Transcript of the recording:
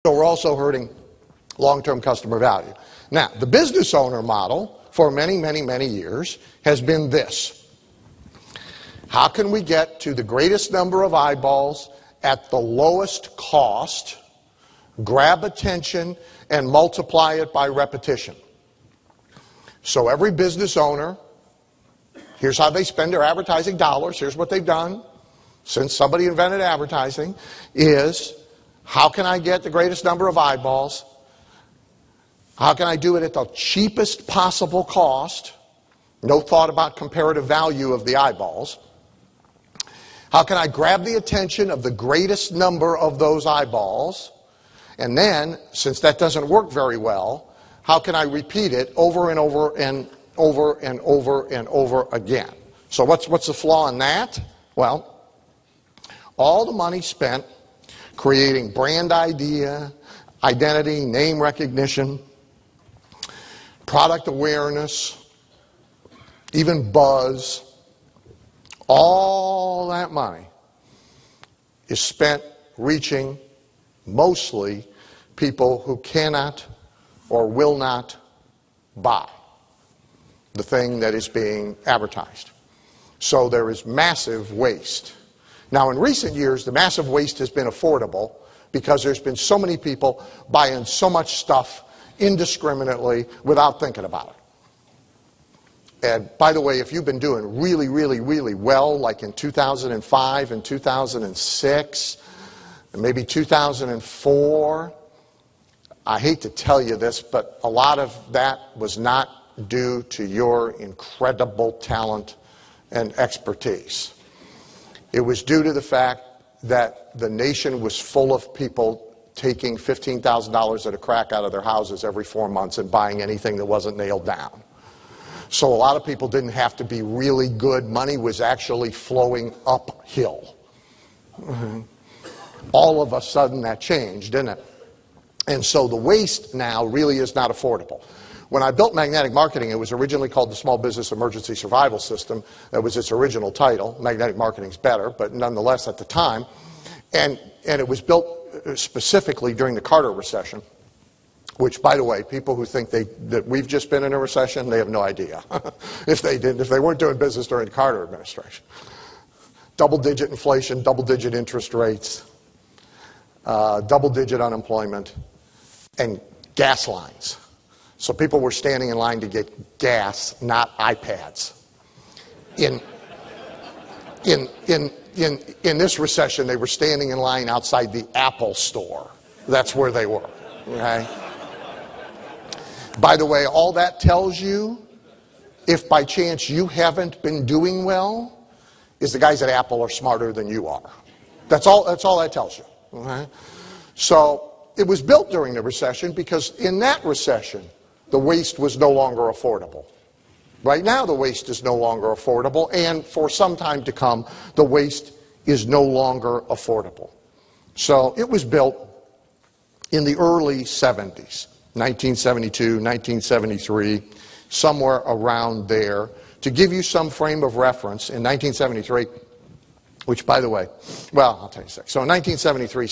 So we're also hurting long-term customer value. Now, the business owner model for many, many, many years has been this. How can we get to the greatest number of eyeballs at the lowest cost, grab attention, and multiply it by repetition? So every business owner, here's how they spend their advertising dollars. Here's what they've done since somebody invented advertising is, how can I get the greatest number of eyeballs? How can I do it at the cheapest possible cost? No thought about comparative value of the eyeballs. How can I grab the attention of the greatest number of those eyeballs? And then, since that doesn't work very well, how can I repeat it over and over and over and over and over again? So what's the flaw in that? Well, all the money spent creating brand idea, identity, name recognition, product awareness, even buzz, all that money is spent reaching mostly people who cannot or will not buy the thing that is being advertised. So there is massive waste. Now, in recent years, the massive waste has been affordable because there's been so many people buying so much stuff indiscriminately without thinking about it. And by the way, if you've been doing really, really, really well, like in 2005 and 2006, and maybe 2004, I hate to tell you this, but a lot of that was not due to your incredible talent and expertise. It was due to the fact that the nation was full of people taking $15,000 at a crack out of their houses every 4 months and buying anything that wasn't nailed down. So a lot of people didn't have to be really good. Money was actually flowing uphill. All of a sudden that changed, didn't it? And so the waste now really is not affordable. When I built Magnetic Marketing, it was originally called the Small Business Emergency Survival System. That was its original title. Magnetic Marketing's better, but nonetheless at the time. And it was built specifically during the Carter recession, which, by the way, people who think that we've just been in a recession, they have no idea if they weren't doing business during the Carter administration. Double-digit inflation, double-digit interest rates, double-digit unemployment, and gas lines. So people were standing in line to get gas, not iPads. In this recession, they were standing in line outside the Apple store. That's where they were. Okay? By the way, all that tells you, if by chance you haven't been doing well, is the guys at Apple are smarter than you are. That's all that tells you. Okay? So it was built during the recession because in that recession, the waste was no longer affordable. Right now, the waste is no longer affordable, and for some time to come, the waste is no longer affordable. So it was built in the early 70s, 1972, 1973, somewhere around there. To give you some frame of reference, in 1973, which, by the way, well, I'll tell you a sec. So in 1973,